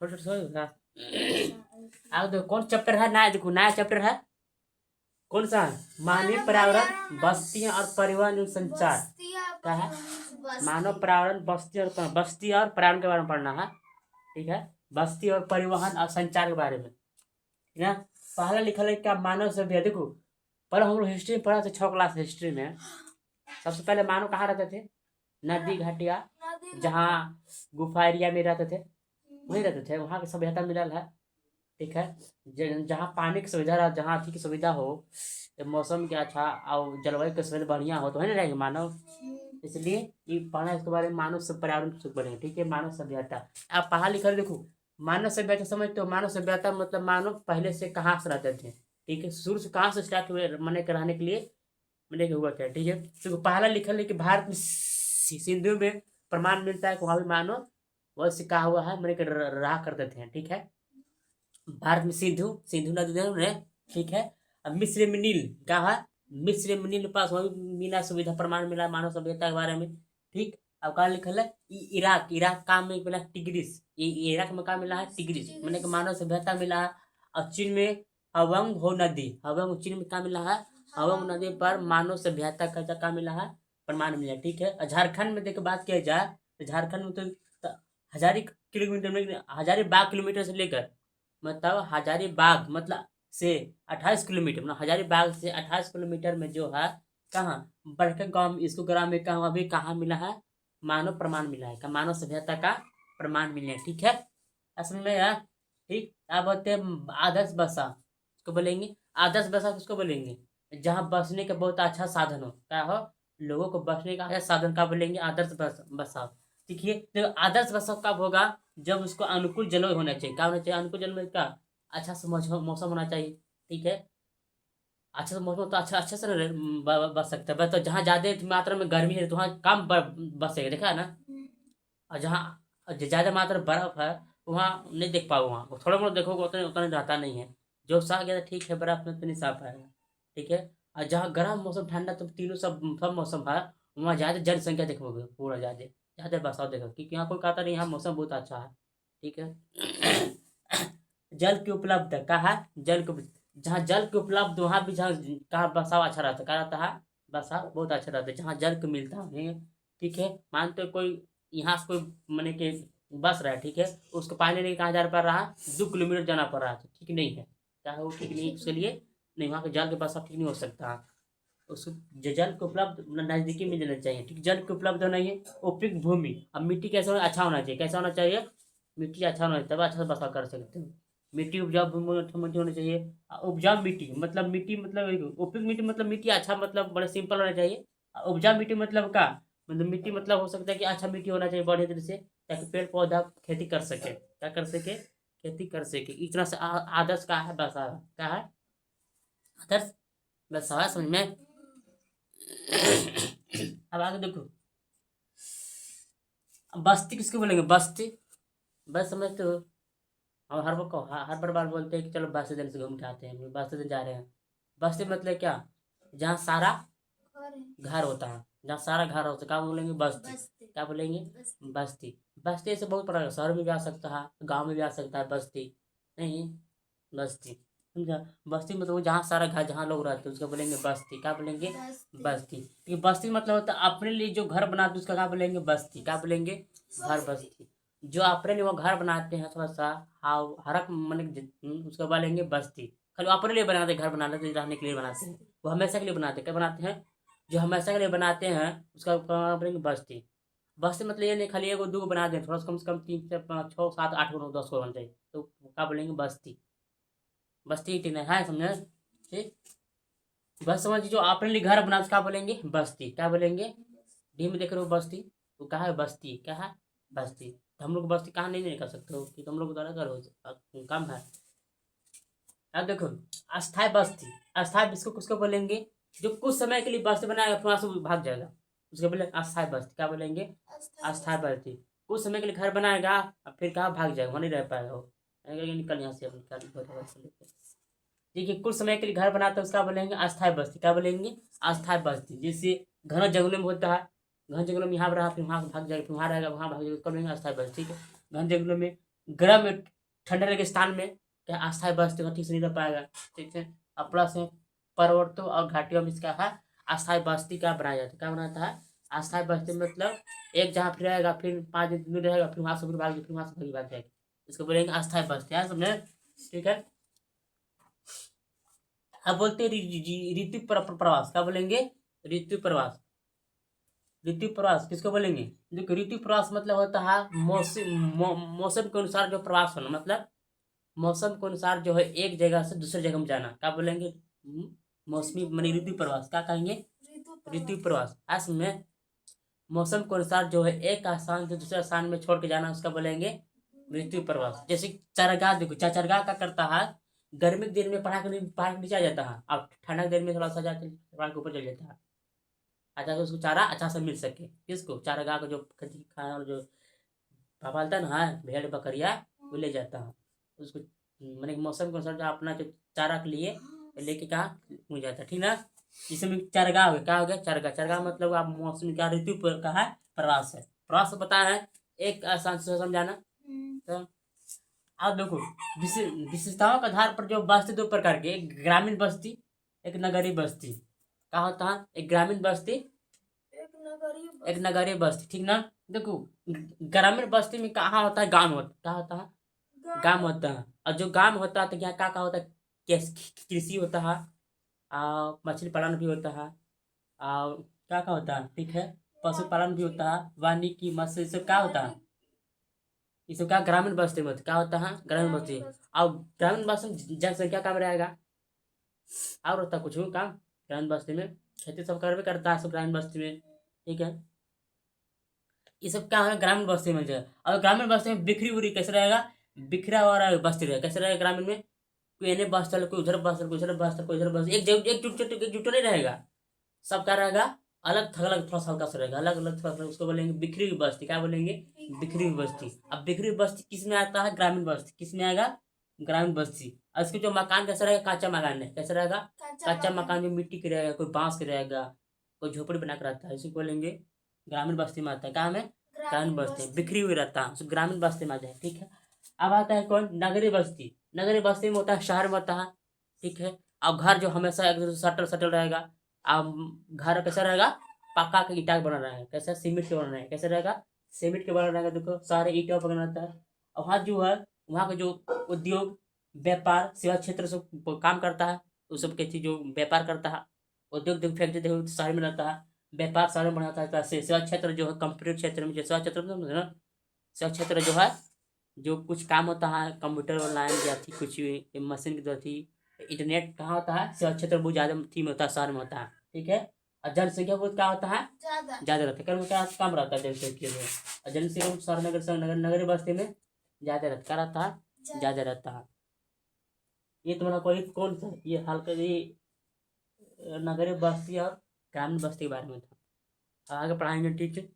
छोटे छोटे अब देखो कौन चैप्टर है, नया देखो नया चैप्टर है, कौन सा है? मानवीय पर्यावरण, बस्तियां और परिवहन एवं संचार। क्या है? मानव पर्यावरण, बस्ती और पर्यावरण के बारे में पढ़ना है। ठीक है, बस्ती और परिवहन और संचार के बारे में, ठीक है। पहला लिखा है क्या? मानव सभ्यता। देखो पर हम लोग हिस्ट्री में पढ़ा थे 6 क्लास हिस्ट्री में। सबसे पहले मानव कहाँ रहते थे? नदी घाटिया, जहाँ गुफा एरिया में रहते थे, वहीं रहते थे, वहाँ की सभ्यता मिलल है। ठीक है, जहाँ पानी की सुविधा रहा, जहाँ अथी की सुविधा हो, मौसम के अच्छा और जलवायु की सुविधा बढ़िया हो, तो है ना रहेंगे मानव। इसलिए ये पढ़ना, इसके बारे में मानव सब पर्यावरण से पढ़ेंगे। ठीक है, मानव सभ्यता आप पढ़ा लिखा देखो। मानव सभ्यता समझते हो? मानव सभ्यता मतलब मानव पहले से कहाँ से रहते थे। ठीक है, शुरू से कहाँ से स्टार्ट हुए मने के रहने के लिए, मने के हुआ क्या। ठीक है, तो पहला लिखल है कि भारत में सिंधु में प्रमाण मिलता है कि वहाँ भी मानव वैसे कहा हुआ है, मने के रहा करते थे। ठीक है, भारत में सिंधु सिंधु नदी है। ठीक है, अब मिस्र में नील कहा है, मिस्र में नील पास वही मिला सुविधा, प्रमाण मिला मानव सभ्यता के बारे में। ठीक, अब कहा लिखल है इराक, इराक का में मिला टिग्रिस, इराक में कहा मिला है टिग्रिस, मैंने कि मानव सभ्यता मिला है। और चीन में हवंग हो नदी, हवंग चीन में कहा मिला है, हवंग नदी पर मानव सभ्यता का क्या मिला है, प्रमाण मिला। ठीक है, और झारखंड में देख बात किया जाए तो झारखंड में तो हजारी किलोमीटर, हजारीबाग किलोमीटर से लेकर, मतलब हजारीबाग मतलब से 28 किलोमीटर, मतलब हजारीबाग से 28 किलोमीटर में जो है, कहाँ बड़के गांव, इसको ग्राम में कहाँ अभी कहाँ मिला है, मानव प्रमाण मिला है, का मानव सभ्यता का प्रमाण मिला है। ठीक है, असल में यार। ठीक, अब बोलते हैं आदर्श बसा, उसको बोलेंगे आदर्श बसा, किसको बोलेंगे? जहाँ बसने का बहुत अच्छा साधन हो, क्या हो, लोगों को बसने का अच्छा साधन का बोलेंगे आदर्श बसा। देखिए, तो आदर्श बसा कब होगा? जब उसको अनुकूल जलवायु होना चाहिए। क्या होना चाहिए? अनुकूल जलवायु का अच्छा से मौसम होना चाहिए। ठीक है, अच्छा से मौसम तो अच्छा से बच सकता है। बस तो जहाँ ज्यादा मात्रा में गर्मी है तो वहाँ कम बसेगा, देखा है ना। और जहाँ ज्यादा मात्रा में बर्फ है वहाँ नहीं देख पाओगे, वहाँ थोड़ा बहुत देखोगे, उतना उतना रहता नहीं है। जो साफ गया ठीक है, बर्फ में तो नहीं साफ आएगा। ठीक है, और जहाँ गर्म मौसम ठंडा, तो तीनों सब मौसम है, वहाँ ज्यादा जनसंख्या देखोगे, पूरा ज्यादा ज्यादा बसाव देखोगे, क्योंकि यहाँ कोई कहता नहीं यहाँ मौसम बहुत अच्छा है। ठीक है, जल की उपलब्ध कहा है, जहाँ जल की उपलब्ध वहाँ भी, जहाँ कहाँ बसाव अच्छा रहता है, क्या रहता है, बसाव बहुत अच्छा रहता है, जहाँ जल को मिलता है उन्हें। ठीक है, मानते हो कोई यहाँ से कोई मैंने कि बस रहा है, ठीक है, उसको पानी नहीं कहाँ जा पड़ रहा है, 2 किलोमीटर जाना पड़ रहा है, तो ठीक नहीं है, क्या है वो ठीक नहीं, उसके लिए नहीं, वहाँ के जल के बसाव ठीक नहीं हो सकता। उसको जल को उपलब्ध नजदीकी में देना चाहिए। ठीक, जल को उपलब्ध होना है, उपयुक्त भूमि, अब मिट्टी कैसा होना, अच्छा होना चाहिए, कैसा होना चाहिए, मिट्टी अच्छा होना चाहिए, तब अच्छा से बसाव कर सकते हो। मिट्टी उपजाऊ मिट्टी होनी चाहिए। उपजाऊ मिट्टी मतलब, उपयुक्त मिट्टी मतलब मिट्टी अच्छा, मतलब बड़े सिंपल होना चाहिए। उपजाऊ मिट्टी मतलब का, मतलब मिट्टी मतलब हो सकता है कि अच्छा मिट्टी होना चाहिए बढ़िया तरह से, ताकि पेड़ पौधा खेती कर सके, क्या कर सके, खेती कर सके। इस तरह से आदर्श का है बसा, क्या है आदर्श बसा, समझ में। अब आगे देखो, बस्ती किसको बोलेंगे? बस्ती, बस समझते हो? हम हर बार बोलते हैं कि चलो बस्ती दिन से घूम के आते हैं, बस्ती दिन जा रहे हैं। बस्ती मतलब क्या? जहाँ सारा घर होता है, जहाँ सारा घर होता है, क्या बोलेंगे? बस्ती। क्या बोलेंगे? बस्ती। बस्ती ऐसे बहुत प्रकार, शहर में भी आ सकता है, गांव में भी आ सकता है बस्ती, नहीं, बस्ती, समझा। बस्ती मतलब वो जहाँ सारा घर, जहाँ लोग रहते हैं, उसका बोलेंगे बस्ती। क्या बोलेंगे? बस्ती। तो बस्ती मतलब होता है अपने लिए जो घर बनाते हैं, उसका क्या बोलेंगे? बस्ती। क्या बोलेंगे? घर, बस्ती। जो अपने लिए वो घर बनाते हैं, थोड़ा सा हाव हरक मन, उसका बोलेंगे बस्ती। खाली अपने लिए बनाते हैं, घर बना लेते हैं, रहने के लिए बनाते हैं, वो हमेशा के लिए बनाते हैं, क्या बनाते हैं, जो हमेशा के लिए बनाते हैं, उसका क्या बोलेंगे? बस्ती। बस्ती मतलब ये नहीं खाली एगो दूगो बना दें, थोड़ा सा कम से कम 3 4 5 6 7 8 9 10 को बन जाए, तो क्या बोलेंगे? बस्ती। बस्ती टीना है, समझे? ठीक, बस समझ, जो अपने लिए घर बना क्या बोलेंगे? बस्ती। क्या बोलेंगे? डी में देख रहे हो बस्ती, तो कहा है बस्ती, क्या है? बस्ती। तो हम लोग बस्ती कहाँ नहीं कर सकते हो, कि तुम लोग द्वारा करो, कम है। अब देखो, अस्थाई बस्ती, अस्थाई इसको किसको बोलेंगे? जो कुछ समय के लिए बस्ती बनाएगा फिर वहां से भाग जाएगा, उसको बोले अस्थाई बस्ती। क्या बोलेंगे? अस्थाई बस्ती। कुछ समय के लिए घर बनाएगा और फिर कहाँ भाग जाएगा, वहाँ नहीं रह पाएगा वो, निकल यहाँ से, निकल। देखिए, कुछ समय के लिए घर बनाते हैं, उसका बोलेंगे अस्थाई बस्ती। क्या बोलेंगे? अस्थाई बस्ती। जैसे घना जंगलों में होता है, घन जंगलों में यहाँ रहा, फिर वहाँ भाग जाएगा, फिर वहाँ रहेगा, वहाँ भाग जाएगा, उसका बोलेंगे अस्थाई बस्ती। ठीक है, घन जंगलों में गर्म ठंडे रेगिस्तान में क्या अस्थायी बस्ती ठीक से नहीं रह पाएगा। ठीक है। और प्लस में पर्वतों और घाटियों में इसका है अस्थायी बस्ती क्या बनाया जाता है, क्या बनाता है अस्थायी बस्ती, मतलब एक जहाँ फिर रहेगा, फिर 5 दिन रहेगा, फिर वहां से फिर भाग, फिर वहां से भाग जाएगी, इसको बोलेंगे अस्थायी बस्ती है, समझे। ठीक है। अब बोलते हैं ऋतु प्रवास, क्या बोलेंगे ऋतु प्रवास। ऋतु प्रवास किसको बोलेंगे, देखो ऋतु प्रवास मतलब होता है मौसम के अनुसार जो प्रवास होना, मतलब मौसम के अनुसार जो है एक जगह से दूसरे जगह में जाना, क्या बोलेंगे मौसमी मानी ऋतु प्रवास, क्या कहेंगे ऋतु प्रवास। ऐसे में मौसम के अनुसार जो है एक स्थान से दूसरे स्थान में छोड़ के जाना, उसका बोलेंगे ऋतु प्रवास। जैसे चरगाह, देखो चरगाह क्या करता है, गर्मी के दिन में पहाड़ के नीचे आ जाता है, अब ठंडा के दिन में थोड़ा सा जाकर पहाड़ के ऊपर चल जाता है, अच्छा तो उसको चारा अच्छा से मिल सके। किसको, चारागाह को जो खाना और जो पालता है ना भेड़ बकरिया, वो ले जाता है उसको, मैंने मौसम के अनुसार जो अपना जो चारा के लिए लेके कहा हो जाता है, ठीक ना। इसमें चारगाह हो गया, क्या हो गया चारगाह, चारगाह मतलब आप मौसम का ऋतु पर का है प्रवास है, प्रवास पता है एक आसान से समझाना। तो आप देखो विशेषताओं के आधार पर जो बस्ती दो प्रकार की, एक ग्रामीण बस्ती, एक नगरीय बस्ती। क्या होता है, एक ग्रामीण बस्ती, एक नगरीय बस्ती, ठीक ना। देखो ग्रामीण बस्ती में कहाँ होता है, गांव होता, क्या होता है गांव होता है, और जो गांव होता है तो क्या क्या क्या होता है, कृषि होता है, मछली पालन भी होता है, और क्या क्या होता है, ठीक है पशुपालन भी होता है, वानिकी मत्स्य, सब क्या होता है, ये सब क्या ग्रामीण बस्ती में होता है, क्या होता है ग्रामीण बस्ती। और ग्रामीण बस्ती में जनसंख्या कम रहेगा, और होता कुछ भी काम ग्रामीण बस्ती में, खेती सब कर भी करता है सब ग्रामीण बस्ती में। ठीक है। ये सब क्या है ग्रामीण बस्ती में जो है। और ग्रामीण बस्ती में बिखरी उरी कैसे रहेगा, बिखरा हुआ बस्ती रहेगा, कैसे रहेगा ग्रामीण में, कोई इन्हें बस्तर, कोई उधर बस्तर, कोई उधर बस्तर, कोई इधर बस्तर, एकजुट नहीं रहेगा, सबका रहेगा अलग थलग, थोड़ा सा हल्का सा रहेगा अलग अलग, थोड़ा सा, उसको बोलेंगे बिखरी हुई बस्ती, क्या बोलेंगे बिखरी हुई बस्ती। अब बिखरी हुई बस्ती किस में आता है, ग्रामीण बस्ती, किस में आएगा ग्रामीण बस्ती। और इसके जो मकान कैसा रहेगा, कच्चा मकान है, कैसा रहेगा कच्चा मकान, जो मिट्टी के रहेगा, कोई बांस के रहेगा, कोई झोपड़ी बना कर रहता है, इसी को बोलेंगे ग्रामीण बस्ती में आता है, क्या में ग्रामीण बस्ती, बिखरी हुई रहता है, ग्रामीण बस्ती में आ जाए। ठीक है। अब आता है कौन, नगरीय बस्ती। नगरीय बस्ती में होता है शहर में होता है, ठीक है। अब घर जो हमेशा एक दूसरे से सटल सटल रहेगा, अब घर कैसा रहेगा पक्का का ईटा बना रहा है, कैसा सीमेंट के बना रहा है, कैसा रहेगा सीमेंट के बना रहेगा, देखो सारे ईटा पर बना रहता है। और वहाँ जो है वहाँ का जो उद्योग व्यापार सेवा क्षेत्र से काम करता है, उस सब के चीज जो व्यापार करता है, उद्योग देखो फैक्ट्री देखो तो शहर में रहता है, व्यापार शहर में बनाता है, सेवा क्षेत्र जो है कंप्यूटर क्षेत्र में, जो सेवा क्षेत्र में समझे ना, सेवा क्षेत्र जो है जो कुछ काम होता है कंप्यूटर ऑनलाइन या थी कुछ भी मशीन की जरूरत थी, इंटरनेट कहाँ होता है सेवा क्षेत्र बहुत ज्यादा थी में होता है, शहर में होता है। ठीक है। और जनसंख्या बहुत क्या होता है ज्यादा रहता है, कर्म क्या कम रहता है जनसंख्या में, और जनसंख्या बहुत शहर नगर बस्ती में ज्यादा रहता, क्या रहता है ज्यादा रहता है। ये तुम्हारा कोई कौन सा ये हल्का ये नगरीय बस्ती और ग्रामीण बस्ती के बारे में था, आगे पढ़ाएंगे, ठीक है।